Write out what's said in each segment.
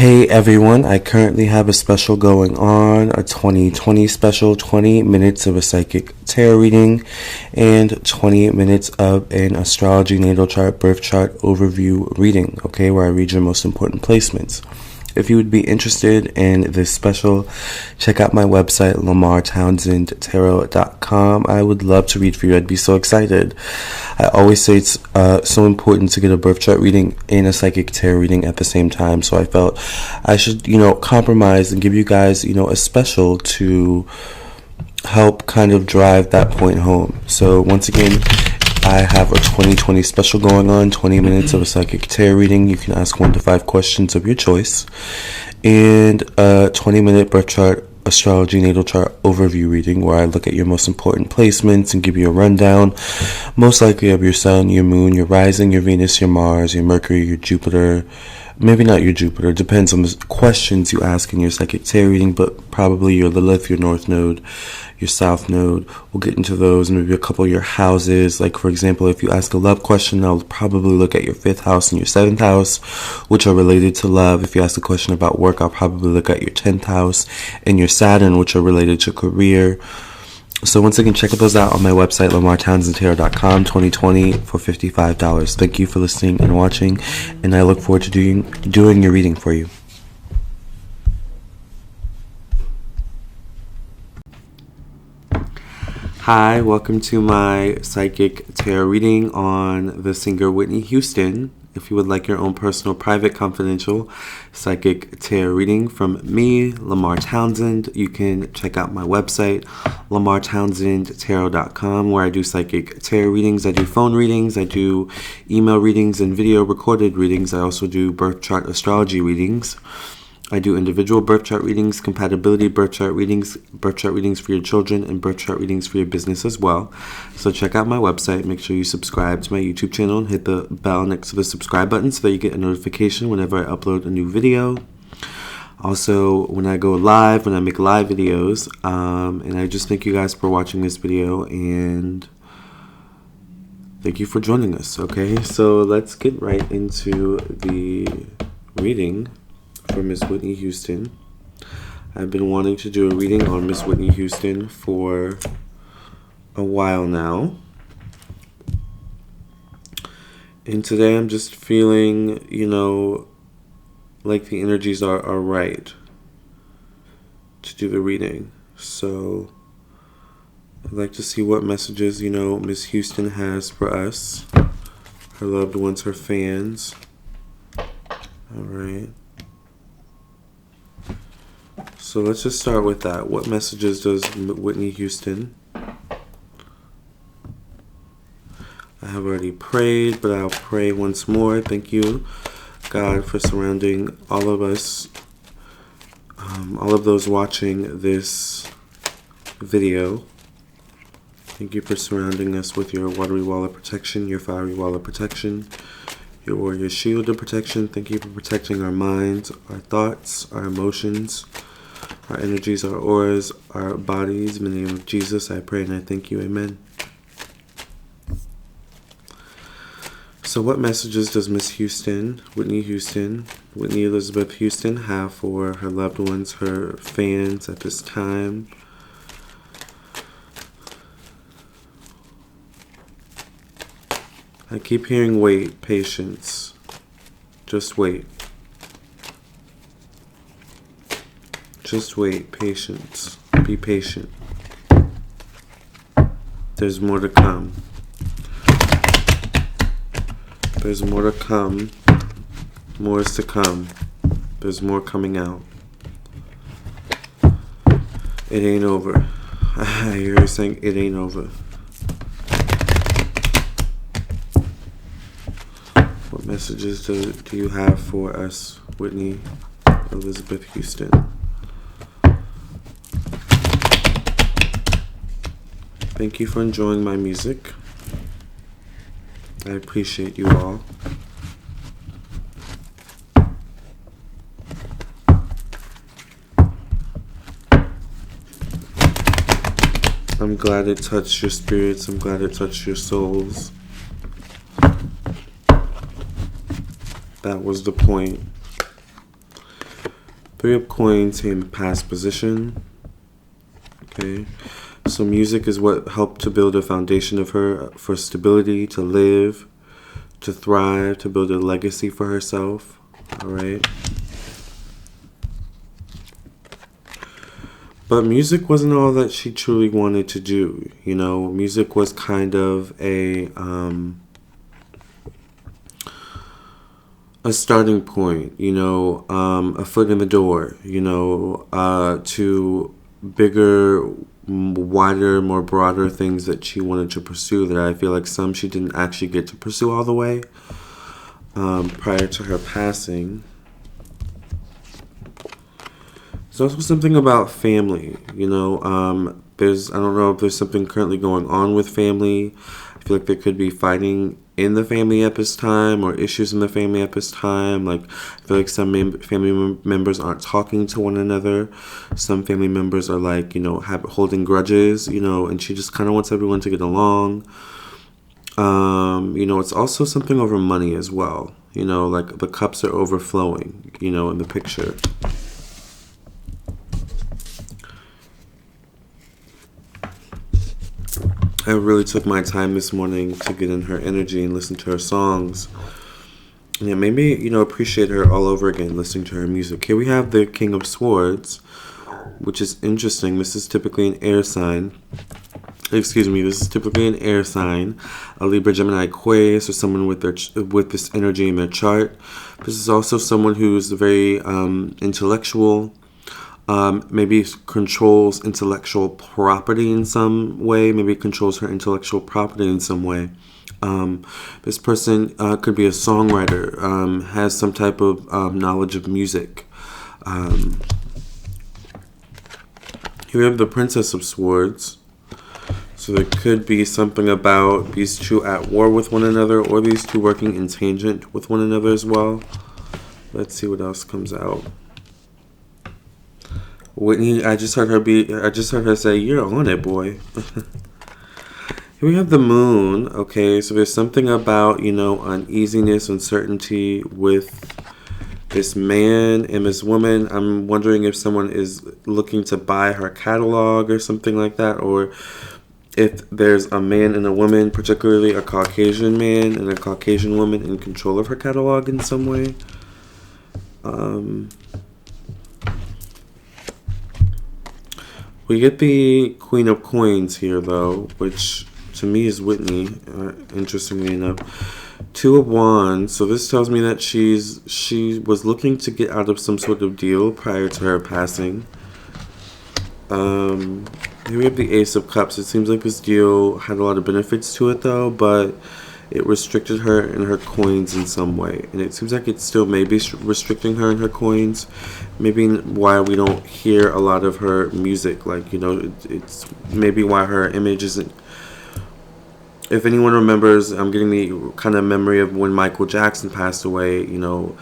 Hey everyone, I currently have a special going on, a 2020 special, 20 minutes of a psychic tarot reading and 20 minutes of an astrology natal chart, birth chart overview reading, okay, where I read your most important placements. If you would be interested in this special, check out my website, LamarrTownsendTarot.com. I would love to read for you. I'd be so excited. I always say it's so important to get a birth chart reading and a psychic tarot reading at the same time. So I felt I should, compromise and give you guys, a special to help kind of drive that point home. So once again, I have a 2020 special going on, 20 minutes of a psychic tarot reading. You can ask 1 to 5 questions of your choice. And a 20-minute birth chart, astrology natal chart overview reading where I look at your most important placements and give you a rundown, most likely of your sun, your moon, your rising, your Venus, your Mars, your Mercury, your Jupiter. Maybe not your Jupiter. Depends on the questions you ask in your psychic tarot reading, but probably your Lilith, your North Node, your South Node. We'll get into those, maybe a couple of your houses. Like, for example, if you ask a love question, I'll probably look at your 5th house and your 7th house, which are related to love. If you ask a question about work, I'll probably look at your 10th house and your Saturn, which are related to career. So once again, check those out on my website, LamarrTownsendTarot.com, 2020 for $55. Thank you for listening and watching, and I look forward to doing your reading for you. Hi, welcome to my psychic tarot reading on the singer Whitney Houston. If you would like your own personal, private, confidential psychic tarot reading from me, Lamarr Townsend, you can check out my website, LamarrTownsendTarot.com, where I do psychic tarot readings. I do phone readings. I do email readings and video recorded readings. I also do birth chart astrology readings. I do individual birth chart readings, compatibility birth chart readings for your children, and birth chart readings for your business as well. So check out my website. Make sure you subscribe to my YouTube channel and hit the bell next to the subscribe button so that you get a notification whenever I upload a new video. Also, when I go live, when I make live videos, and I just thank you guys for watching this video, and thank you for joining us, okay? So let's get right into the reading for Miss Whitney Houston. I've been wanting to do a reading on Miss Whitney Houston for a while now. And today I'm just feeling, like the energies are right to do the reading. So I'd like to see what messages, Miss Houston has for us, her loved ones, her fans. All right. So let's just start with that. What messages does Whitney Houston? I have already prayed, but I'll pray once more. Thank you, God, for surrounding all of us, all of those watching this video. Thank you for surrounding us with your watery wall of protection, your fiery wall of protection, your warrior shield of protection. Thank you for protecting our minds, our thoughts, our emotions, our energies, our auras, our bodies. In the name of Jesus, I pray and I thank you. Amen. So what messages does Miss Houston, Whitney Elizabeth Houston, have for her loved ones, her fans at this time? I keep hearing wait, patience. Just wait. Just wait, patience. Be patient. There's more to come. There's more to come. More is to come. There's more coming out. It ain't over. I hear her saying it ain't over. What messages do you have for us, Whitney Elizabeth Houston? Thank you for enjoying my music. I appreciate you all. I'm glad it touched your spirits. I'm glad it touched your souls. That was the point. Three of Coins in past position. Okay. So music is what helped to build a foundation of her for stability, to live, to thrive, to build a legacy for herself. All right. But music wasn't all that she truly wanted to do. You know, music was kind of a starting point, you know, a foot in the door, you know, to bigger, wider, more broader things that she wanted to pursue that I feel like some she didn't actually get to pursue all the way prior to her passing. There's also something about family, you know, I don't know if there's something currently going on with family. I feel like there could be fighting in the family at this time or issues in the family at this time. Like, I feel like some family members aren't talking to one another. Some family members are like, you know, holding grudges, you know, and she just kind of wants everyone to get along. You know, it's also something over money as well. You know, like the cups are overflowing, you know, in the picture. I really took my time this morning to get in her energy and listen to her songs. And yeah, maybe, you know, appreciate her all over again, listening to her music. Here we have the King of Swords, which is interesting. This is typically an air sign. Excuse me, this is typically an air sign. A Libra, Gemini, Aquarius, or someone with this energy in their chart. This is also someone who's very intellectual. Maybe controls intellectual property in some way. Maybe controls her intellectual property in some way. This person could be a songwriter, has some type of knowledge of music. Here we have the Princess of Swords. So there could be something about these two at war with one another, or these two working in tangent with one another as well. Let's see what else comes out. Whitney, I just heard her say, "You're on it, boy." Here we have the Moon. Okay, so there's something about, you know, uneasiness, uncertainty with this man and this woman. I'm wondering if someone is looking to buy her catalog or something like that, or if there's a man and a woman, particularly a Caucasian man and a Caucasian woman, in control of her catalog in some way. We get the Queen of Coins here, though, which to me is Whitney, interestingly enough. Two of Wands, so this tells me that she was looking to get out of some sort of deal prior to her passing. Here we have the Ace of Cups. It seems like this deal had a lot of benefits to it, though, but it restricted her in her coins in some way. And it seems like it still may be restricting her in her coins. Maybe why we don't hear a lot of her music. Like, you know, it's maybe why her image isn't... If anyone remembers, I'm getting the kind of memory of when Michael Jackson passed away, you know,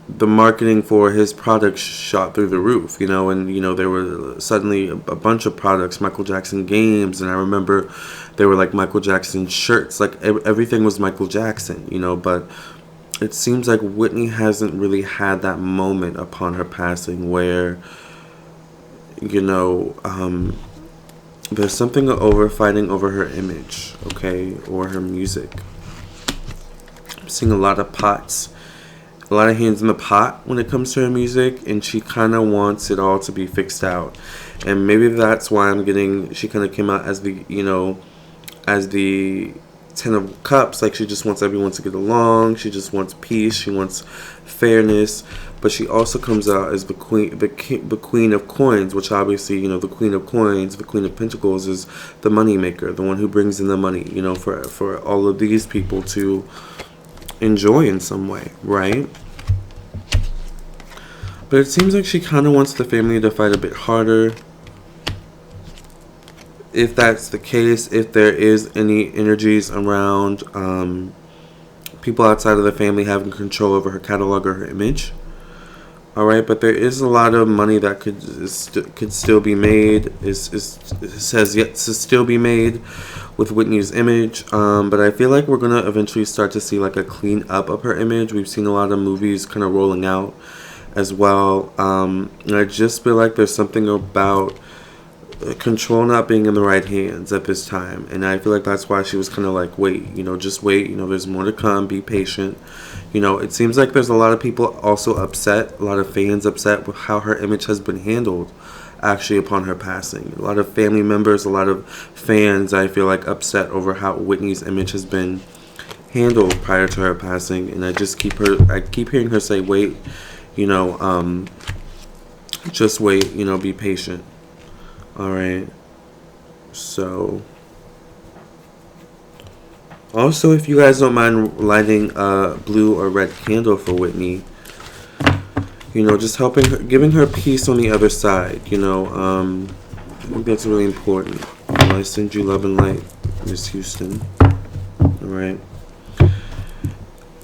the marketing for his products shot through the roof, you know, and, you know, there were suddenly a bunch of products, Michael Jackson games, and I remember there were like Michael Jackson shirts, like everything was Michael Jackson, you know, but it seems like Whitney hasn't really had that moment upon her passing where, you know, there's something over fighting over her image, okay, or her music. I'm seeing a lot of pots. A lot of hands in the pot when it comes to her music, and she kind of wants it all to be fixed out. And maybe that's why she kind of came out as the, you know, as the Ten of Cups. Like, she just wants everyone to get along. She just wants peace. She wants fairness. But she also comes out as the Queen of Coins, which obviously, you know, the Queen of Coins, the Queen of Pentacles is the money maker, the one who brings in the money, you know, for all of these people to enjoy in some way, right? But it seems like she kind of wants the family to fight a bit harder. If that's the case, if there is any energies around people outside of the family having control over her catalog or her image. All right, but there is a lot of money that could still be made. Has yet to still be made with Whitney's image. But I feel like we're gonna eventually start to see like a clean up of her image. We've seen a lot of movies kind of rolling out as well. And I just feel like there's something about control not being in the right hands at this time, and I feel like that's why she was kind of like, wait, just wait, there's more to come, be patient. It seems like there's a lot of people also upset, a lot of fans upset with how her image has been handled actually upon her passing. A lot of family members, a lot of fans, I feel like, upset over how Whitney's image has been handled prior to her passing, and I keep hearing her say, wait, just wait, be patient. Alright, so also, if you guys don't mind lighting a blue or red candle for Whitney, just helping her, giving her peace on the other side, I think that's really important. I send you love and light, Miss Houston. Alright.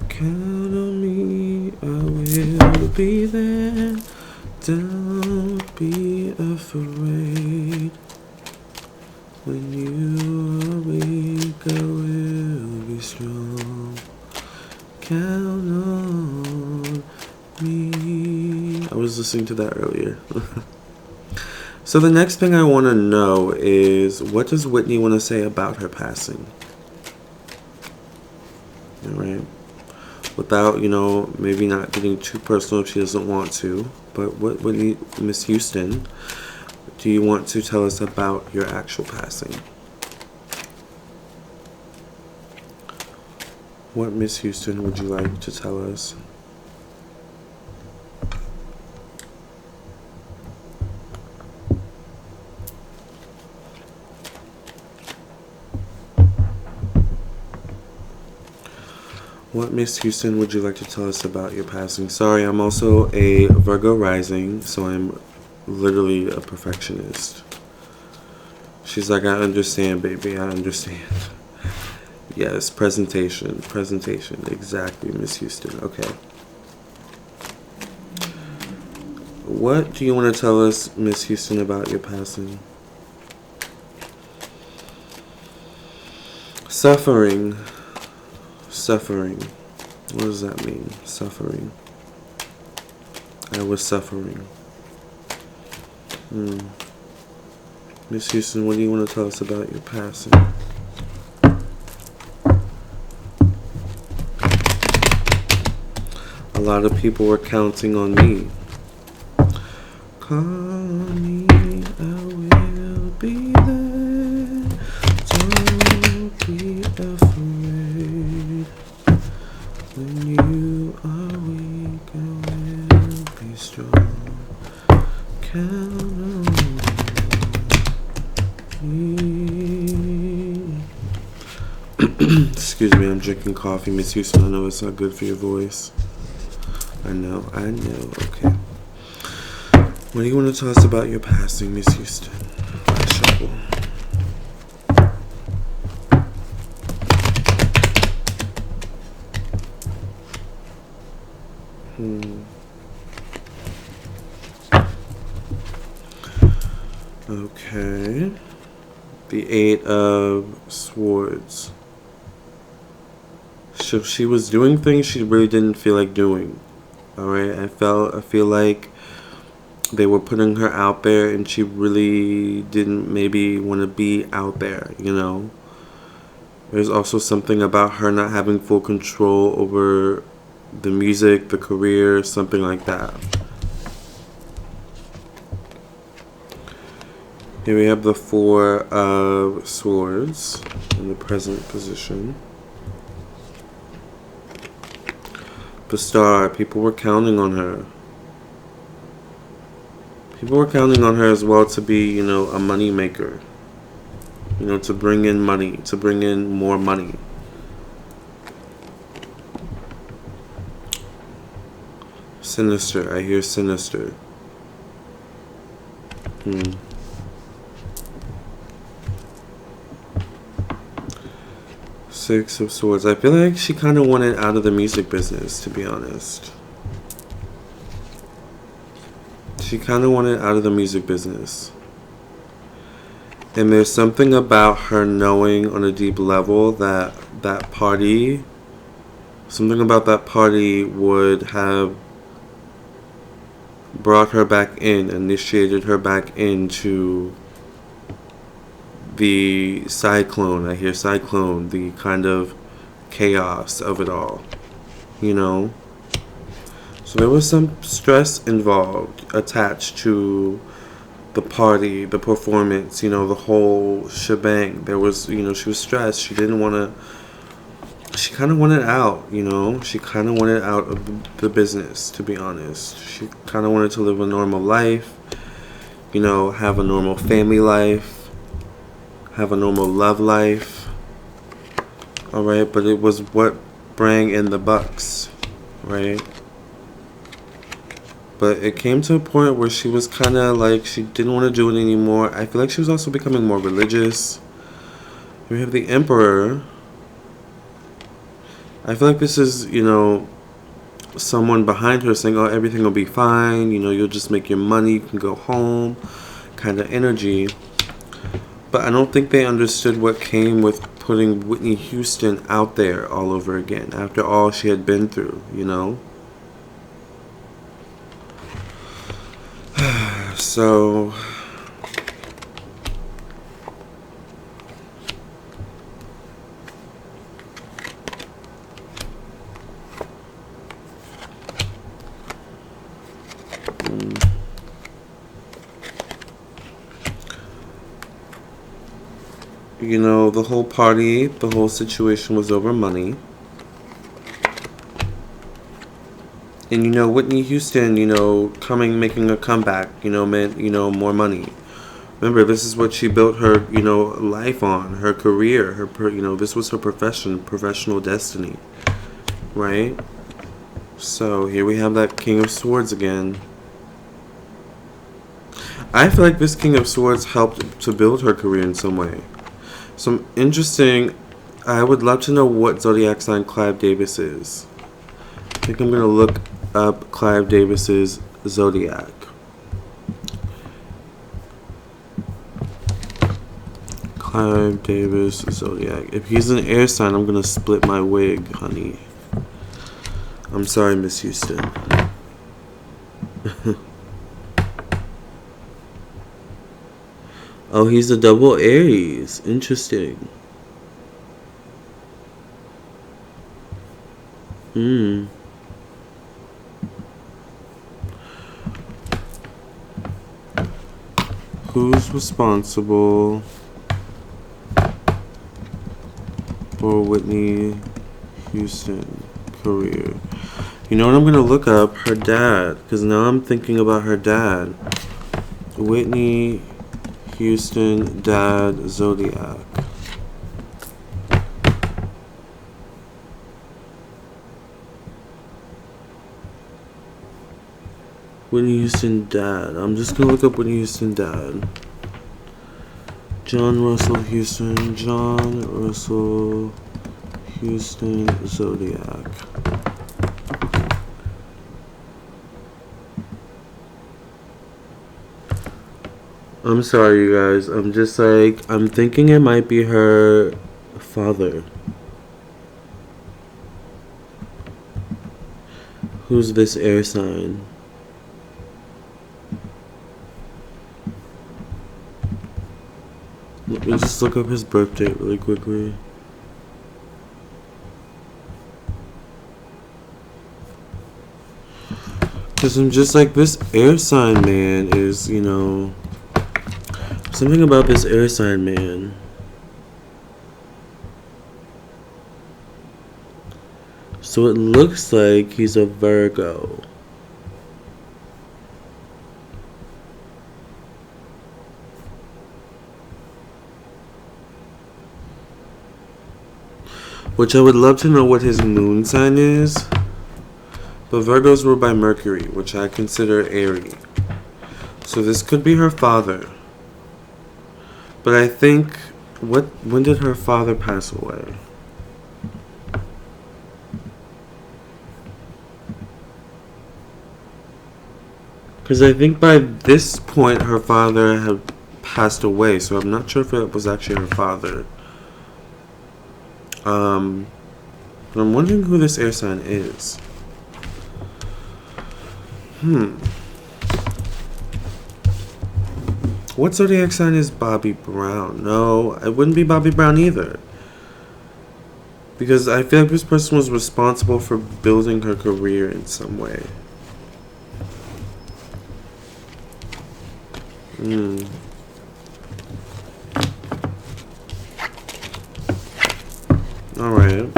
Count on me, I will be there. Don't be afraid. When you are weak, I will be strong. Count on me. I was listening to that earlier. So the next thing I want to know is, what does Whitney want to say about her passing? Alright. Without, maybe not getting too personal if she doesn't want to. But what Whitney, Miss Houston, do you want to tell us about your actual passing? What, Miss Houston, would you like to tell us? What, Miss Houston, would you like to tell us about your passing? Sorry, I'm also a Virgo rising, so I'm literally a perfectionist. She's like, I understand, baby, I understand. Yes, presentation, exactly, Miss Houston. Okay. What do you want to tell us, Miss Houston, about your passing? Suffering. What does that mean? Suffering. I was suffering. Miss Houston, what do you want to tell us about your passing? A lot of people were counting on me. Call me, I will be there. Don't be afraid. When you are weak, I will be strong. Count on me. Excuse me, I'm drinking coffee, Miss Houston. I know it's not good for your voice. I know. Okay. What do you want to tell us about your passing, Miss Houston? I shuffle. Okay. The 8 of Swords. So she was doing things she really didn't feel like doing. Alright, I feel like they were putting her out there and she really didn't maybe want to be out there, There's also something about her not having full control over the music, the career, something like that. Here we have the 4 of Swords in the present position. The Star, people were counting on her. People were counting on her as well to be, a money maker. To bring in money, to bring in more money. Sinister, I hear sinister. 6 of Swords. I feel like she kind of wanted out of the music business, to be honest. She kind of wanted out of the music business. And there's something about her knowing on a deep level that that party, something about that party would have brought her back in, initiated her back into the cyclone. I hear cyclone, the kind of chaos of it all, you know? So there was some stress involved, attached to the party, the performance, you know, the whole shebang. There was, you know, she was stressed. She didn't want to, she kind of wanted out, you know? She kind of wanted out of the business, to be honest. She kind of wanted to live a normal life, you know, have a normal family life, have a normal love life. Alright, but it was what brought in the bucks, right? But it came to a point where she was kind of like, she didn't want to do it anymore. I feel like she was also becoming more religious. We have the emperor. I feel like this is, you know, someone behind her saying, oh, everything will be fine. You know, you'll just make your money. You can go home. Kind of energy. But I don't think they understood what came with putting Whitney Houston out there all over again. After all she had been through, you know. So, you know, the whole party, the whole situation was over money. And, you know, Whitney Houston, you know, making a comeback, you know, meant, you know, more money. Remember, this is what she built her, you know, life on, her career, you know, this was her professional destiny, right? So, here we have that King of Swords again. I feel like this King of Swords helped to build her career in some way. Some interesting, I would love to know what zodiac sign Clive Davis is. I think I'm going to look up Clive Davis's zodiac. Clive Davis zodiac. If he's an air sign, I'm going to split my wig, honey. I'm sorry, Miss Houston. Oh, he's a double Aries. Interesting. Who's responsible for Whitney Houston career? You know what I'm going to look up? Her dad. Because now I'm thinking about her dad. Whitney Houston dad zodiac. Whitney Houston dad. I'm just gonna look up Whitney Houston dad. John Russell Houston. John Russell Houston zodiac. I'm sorry, you guys. I'm just like, I'm thinking it might be her father. Who's this air sign? Let me just look up his birth date really quickly. Because I'm just like, this air sign man is, you know, something about this air sign man. So it looks like he's a Virgo. Which I would love to know what his moon sign is. But Virgos were by Mercury, which I consider airy. So this could be her father. But I think, when did her father pass away? Because I think by this point her father had passed away, so I'm not sure if it was actually her father. But I'm wondering who this air sign is. What zodiac sign is Bobbi Brown? No, it wouldn't be Bobbi Brown either. Because I feel like this person was responsible for building her career in some way. Alright.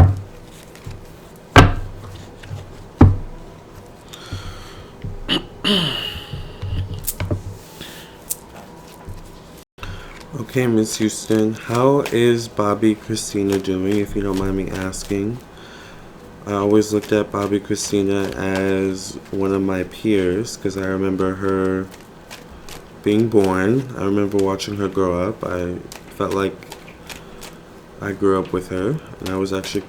Okay, Miss Houston, how is Bobbi Kristina doing, if you don't mind me asking? I always looked at Bobbi Kristina as one of my peers because I remember her being born. I remember watching her grow up. I felt like I grew up with her, and I was actually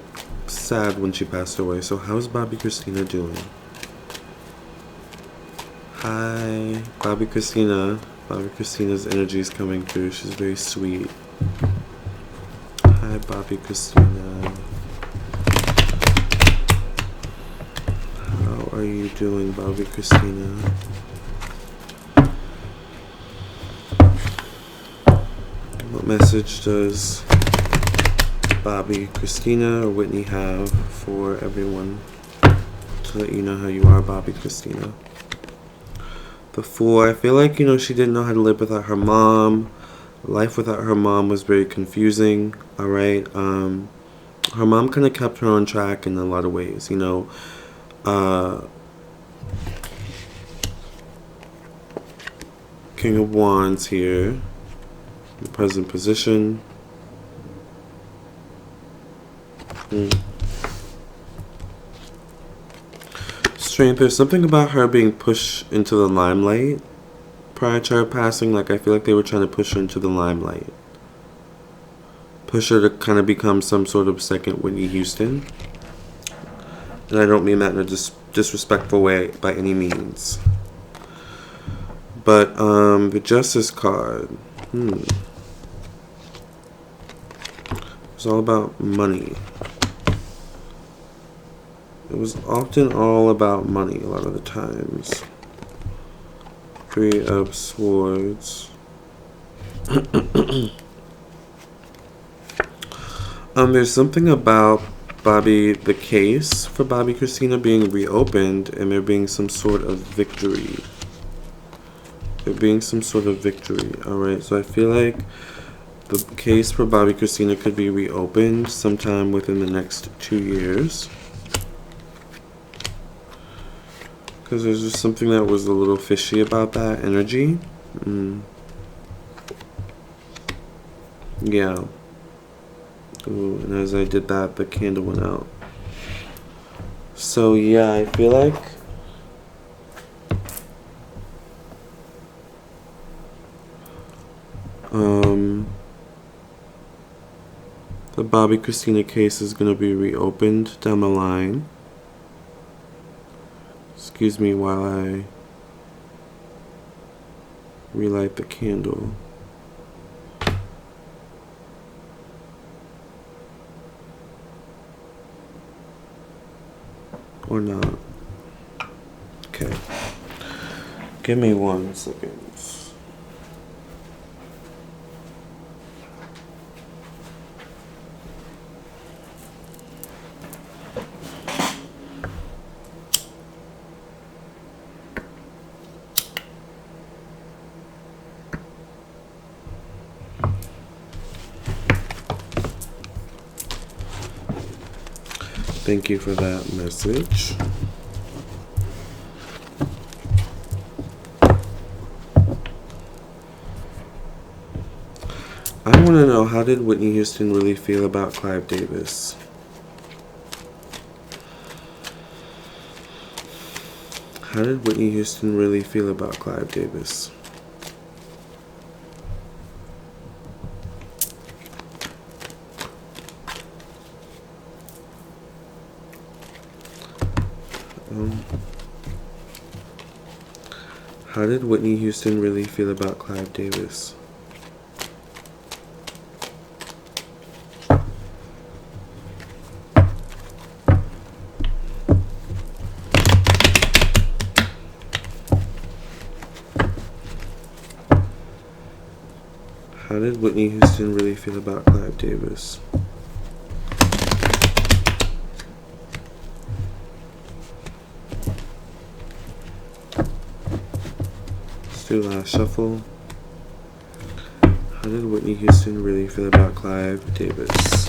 sad when she passed away. So how's Bobbi Kristina doing? Hi, Bobbi Kristina. Bobbi Kristina's energy is coming through. She's very sweet. Hi, Bobbi Kristina. How are you doing, Bobbi Kristina? What message does Bobbi Kristina or Whitney have for everyone to let you know how you are, Bobbi Kristina? The Fool, I feel like, she didn't know how to live without her mom. Life without her mom was very confusing, alright? Her mom kind of kept her on track in a lot of ways, King of Wands here, the present position. Strength, there's something about her being pushed into the limelight prior to her passing. Like, I feel like they were trying to push her into the limelight. Push her to kind of become some sort of second Whitney Houston. And I don't mean that in a disrespectful way by any means. But, the Justice card. It's all about money. It was often all about money a lot of the times. 3 of Swords. There's something about the case for Bobbi Kristina being reopened and there being some sort of victory. Alright, so I feel like the case for Bobbi Kristina could be reopened sometime within the next 2 years. Because there's just something that was a little fishy about that energy. Yeah. Ooh, and as I did that, the candle went out. So yeah, I feel like the Bobbi Kristina case is going to be reopened down the line. Excuse me while I relight the candle. Or not. Okay. Give me 1 second. Thank you for that message. I want to know, how did Whitney Houston really feel about Clive Davis? How did Whitney Houston really feel about Clive Davis? How did Whitney Houston really feel about Clive Davis? How did Whitney Houston really feel about Clive Davis? Let's do last shuffle. How did Whitney Houston really feel about Clive Davis?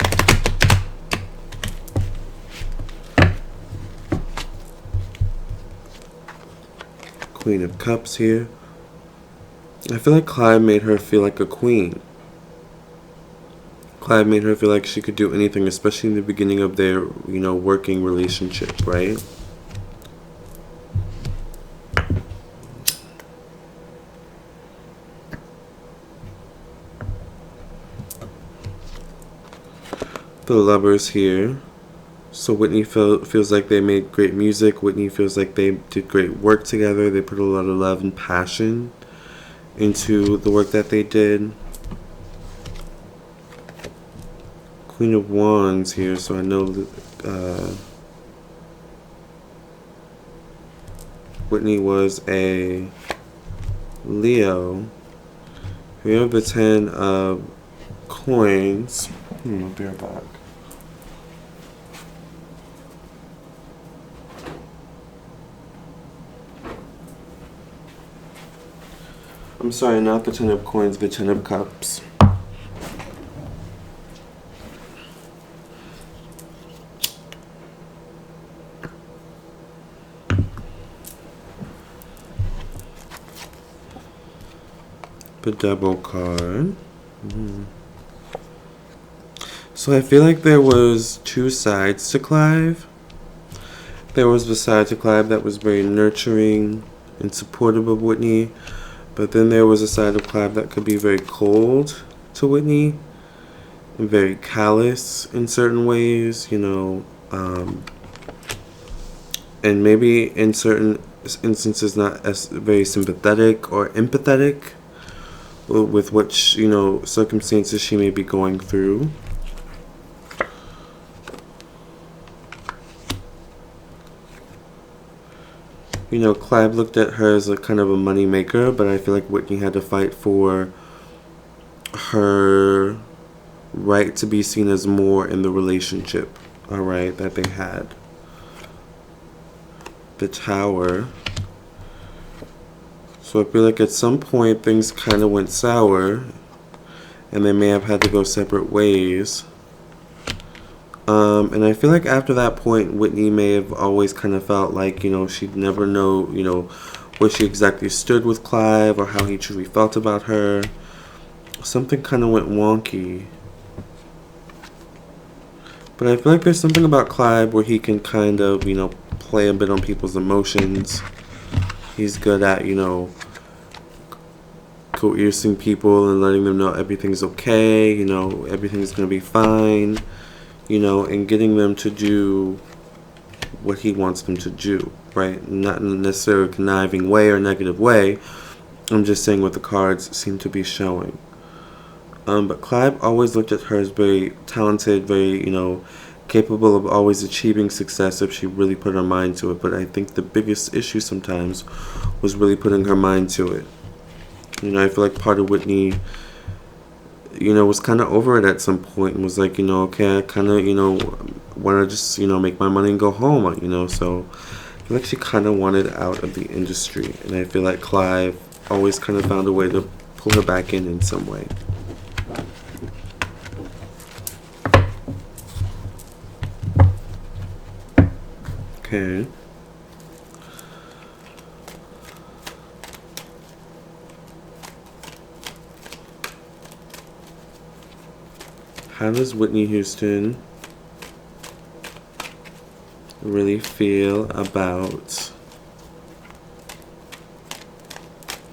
Queen of Cups here. I feel like Clive made her feel like a queen. Clive made her feel like she could do anything, especially in the beginning of their, working relationship, right? The Lovers here. So Whitney feels like they made great music. Whitney feels like they did great work together. They put a lot of love and passion into the work that they did. Queen of Wands here, so I know that Whitney was a Leo. We have the 10 of coins. I'll be right back. I'm sorry, not the 10 of coins, the 10 of cups. The double card. So I feel like there was two sides to Clive. There was the side to Clive that was very nurturing and supportive of Whitney. But then there was a side of Clive that could be very cold to Whitney and very callous in certain ways, and maybe in certain instances not as very sympathetic or empathetic with which, circumstances she may be going through. Clive looked at her as a kind of a money maker, but I feel like Whitney had to fight for her right to be seen as more in the relationship, alright, that they had. The Tower. So I feel like at some point things kind of went sour, and they may have had to go separate ways. And I feel like after that point, Whitney may have always kind of felt like, she'd never know, where she exactly stood with Clive or how he truly felt about her. Something kind of went wonky. But I feel like there's something about Clive where he can kind of, play a bit on people's emotions. He's good at, coercing people and letting them know everything's okay, everything's going to be fine. And getting them to do what he wants them to do, right? Not in a necessarily conniving way or negative way. I'm just saying what the cards seem to be showing. But Clive always looked at her as very talented, very, capable of always achieving success if she really put her mind to it. But I think the biggest issue sometimes was really putting her mind to it. I feel like part of Whitney, was kind of over it at some point and was like, okay, I kind of, want to just, make my money and go home, so I feel like she kind of wanted out of the industry. And I feel like Clive always kind of found a way to pull her back in some way. Okay. How does Whitney Houston really feel about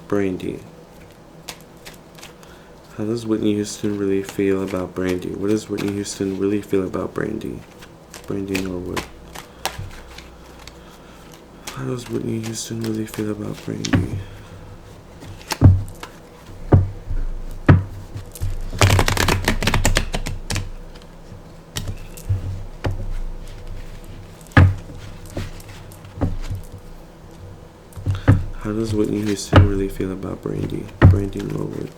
Brandy? How does Whitney Houston really feel about Brandy? What does Whitney Houston really feel about Brandy? Brandy Norwood. How does Whitney Houston really feel about Brandy? How does Whitney Houston really feel about Brandy? Brandy Norwood.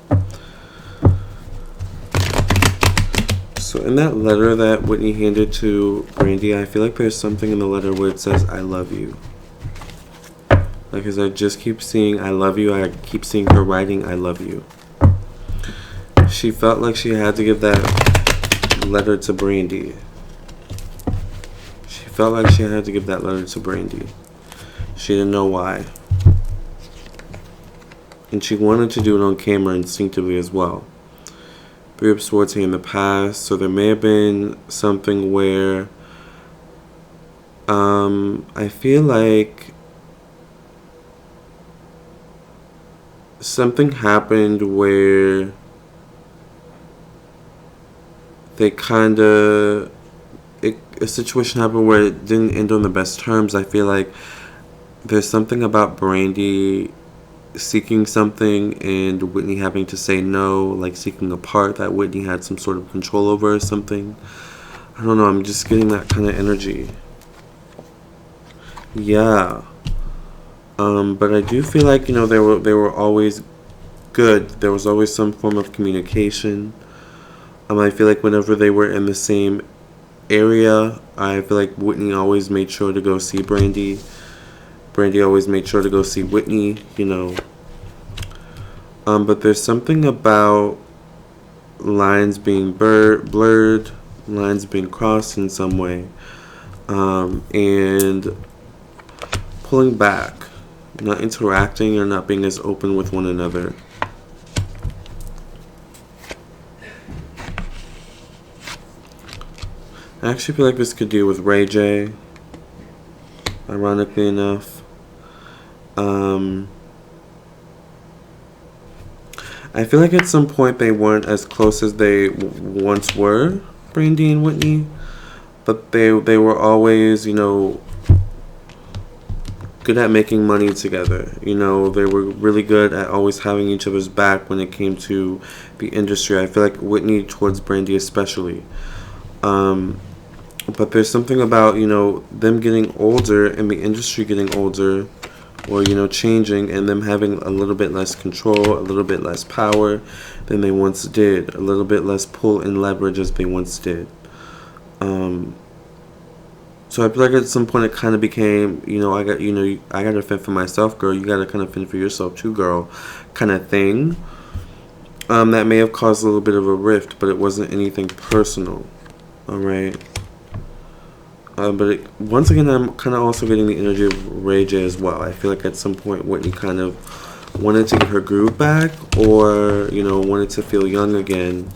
So in that letter that Whitney handed to Brandy, I feel like there's something in the letter where it says, I love you. Like, as I just keep seeing I love you, I keep seeing her writing I love you. She felt like she had to give that letter to Brandy. She felt like she had to give that letter to Brandy. She didn't know why. And she wanted to do it on camera instinctively as well. Three of Swords here in the past, so there may have been something where I feel like something happened where they kind of, a situation happened where it didn't end on the best terms. I feel like there's something about Brandy seeking something and Whitney having to say no, like seeking a part that Whitney had some sort of control over or something. I don't know, I'm just getting that kind of energy. Yeah. But I do feel like, you know, they were always good. There was always some form of communication. I feel like whenever they were in the same area, I feel like Whitney always made sure to go see Brandy. Brandy always made sure to go see Whitney, you know. But there's something about lines being blurred, lines being crossed in some way, and pulling back, not interacting or not being as open with one another. I actually feel like this could deal with Ray J, ironically enough. I feel like at some point they weren't as close as they once were, Brandy and Whitney, but they were always, you know, good at making money together. You know, they were really good at always having each other's back when it came to the industry. I feel like Whitney towards Brandy especially. But there's something about, you know, them getting older and the industry getting older, or, you know, changing, and them having a little bit less control, a little bit less power than they once did, a little bit less pull and leverage as they once did. So I feel like at some point it kind of became, you know, I got to fend for myself, girl. You got to kind of fend for yourself too, girl, kind of thing. That may have caused a little bit of a rift, but it wasn't anything personal. All right. But once again, I'm kind of also getting the energy of Ray J as well. I feel like at some point Whitney kind of wanted to get her groove back, or, you know, wanted to feel young again.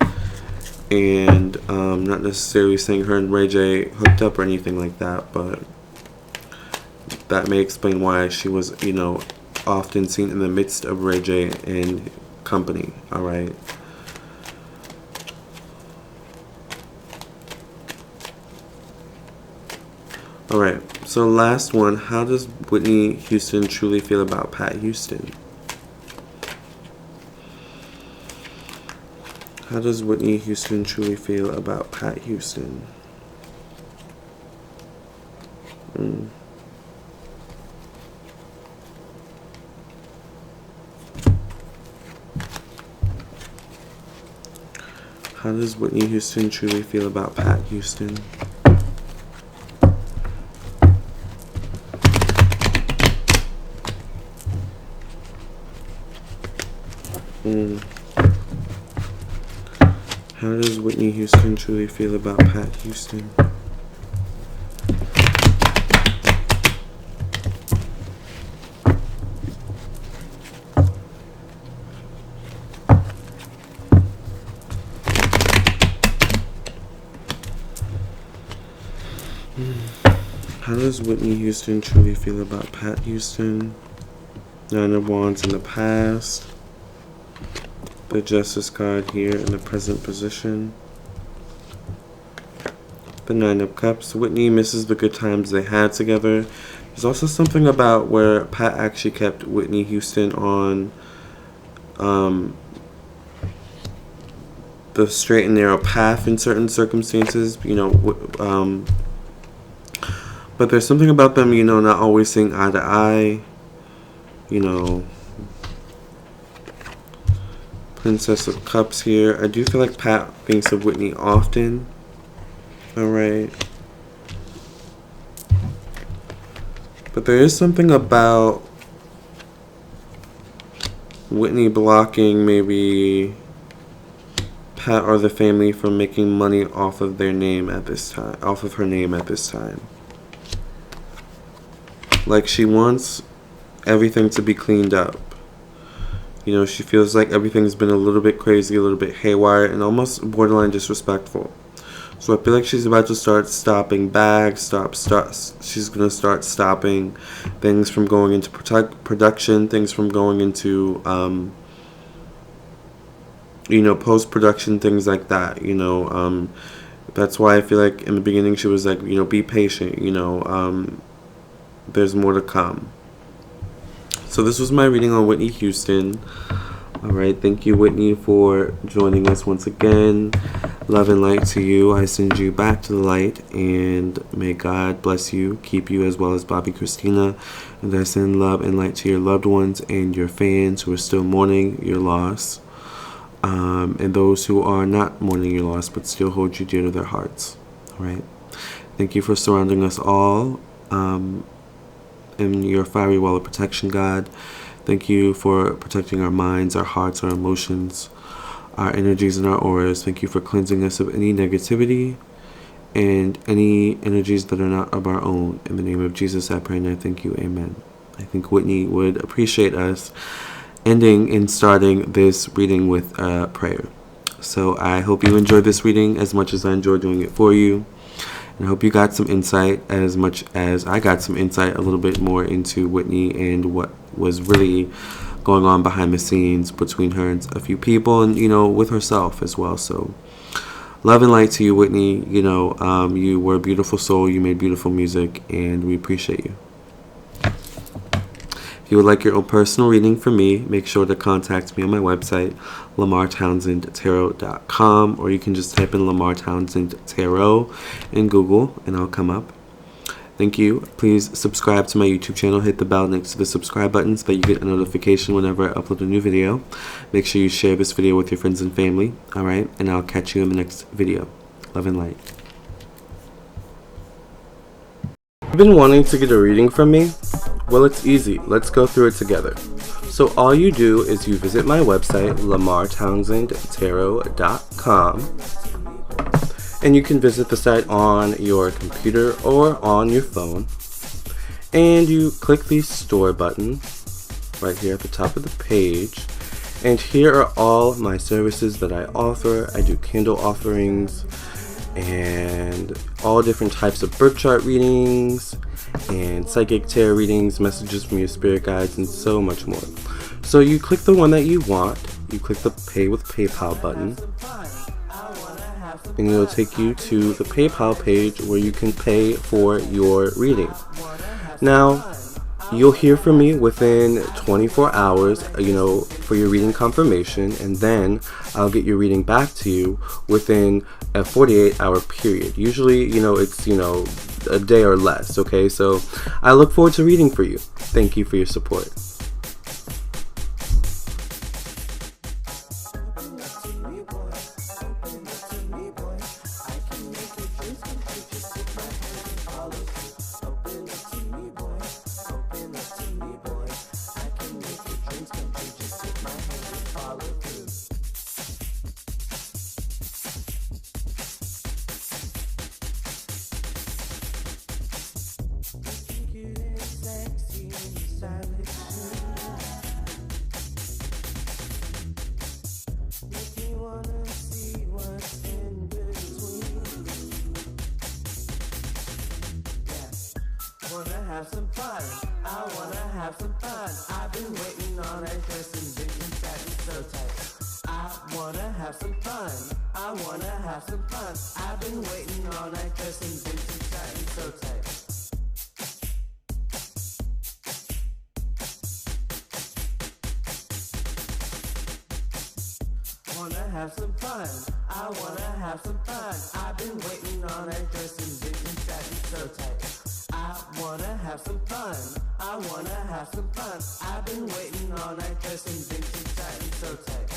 And not necessarily saying her and Ray J hooked up or anything like that, but that may explain why she was, you know, often seen in the midst of Ray J and company. All right. All right. So last one. How does Whitney Houston truly feel about Pat Houston? How does Whitney Houston truly feel about Pat Houston? How does Whitney Houston truly feel about Pat Houston? How does Whitney Houston truly feel about Pat Houston? How does Whitney Houston truly feel about Pat Houston? Nine of Wands in the past. The Justice card here in the present position. The Nine of Cups. Whitney misses the good times they had together. There's also something about where Pat actually kept Whitney Houston on the straight and narrow path in certain circumstances, you know, but there's something about them, you know, not always seeing eye to eye, you know. Princess of Cups here. I do feel like Pat thinks of Whitney often. Alright. But there is something about Whitney blocking maybe Pat or the family from making money off of their name at this time, off of her name at this time. Like, she wants everything to be cleaned up. You know, she feels like everything's been a little bit crazy, a little bit haywire, and almost borderline disrespectful. So I feel like she's about to start stopping bags, she's going to start stopping things from going into production, things from going into, you know, post-production, things like that, you know. That's why I feel like in the beginning she was like, you know, be patient, you know, there's more to come. So this was my reading on Whitney Houston. Alright, thank you, Whitney, for joining us once again. Love and light to you. I send you back to the light, and may God bless you, keep you, as well as Bobbi Kristina. And I send love and light to your loved ones and your fans who are still mourning your loss, and those who are not mourning your loss but still hold you dear to their hearts. Alright, thank you for surrounding us all in your fiery wall of protection, God. Thank you for protecting our minds, our hearts, our emotions, our energies, and our auras. Thank you for cleansing us of any negativity and any energies that are not of our own. In the name of Jesus, I pray and I thank you. Amen. I think Whitney would appreciate us ending and starting this reading with a prayer. So I hope you enjoyed this reading as much as I enjoyed doing it for you. And I hope you got some insight as much as I got some insight a little bit more into Whitney and what was really going on behind the scenes between her and a few people, and, you know, with herself as well. So love and light to you, Whitney. You know, you were a beautiful soul. You made beautiful music, and we appreciate you. If you would like your own personal reading from me, make sure to contact me on my website, LamarrTownsendTarot.com, or you can just type in Lamarr Townsend Tarot in Google, and I'll come up. Thank you. Please subscribe to my YouTube channel. Hit the bell next to the subscribe button so that you get a notification whenever I upload a new video. Make sure you share this video with your friends and family. Alright, and I'll catch you in the next video. Love and light. You've been wanting to get a reading from me? Well, it's easy. Let's go through it together. So all you do is you visit my website, LamarrTownsendTarot.com, and you can visit the site on your computer or on your phone, and you click the store button right here at the top of the page, and here are all my services that I offer. I do candle offerings and all different types of birth chart readings and psychic tarot readings, messages from your spirit guides, and so much more. So you click the one that you want, you click the Pay with PayPal button, and it'll take you to the PayPal page where you can pay for your reading. Now, you'll hear from me within 24 hours, you know, for your reading confirmation, and then I'll get your reading back to you within a 48-hour period. Usually, you know, it's, you know, a day or less, okay? So I look forward to reading for you. Thank you for your support. Have some fun. I wanna have some fun. I've been waiting all night for some chicken satin so tight. I wanna have some fun. I wanna have some fun. I've been waiting all night for some chicken satin so tight. Wanna have some fun. I wanna have some fun. I've been waiting all night for some chicken satin so tight. I wanna have some fun. I wanna have some fun. I've been waiting all night for some vintage satin so tight.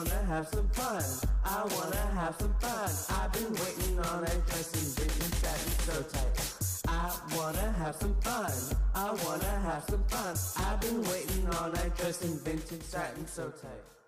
wanna have some fun. I wanna have some fun. I've been waiting on that dress in vintage satin so tight. I wanna have some fun. I wanna have some fun. I've been waiting on that dress in vintage satin so tight.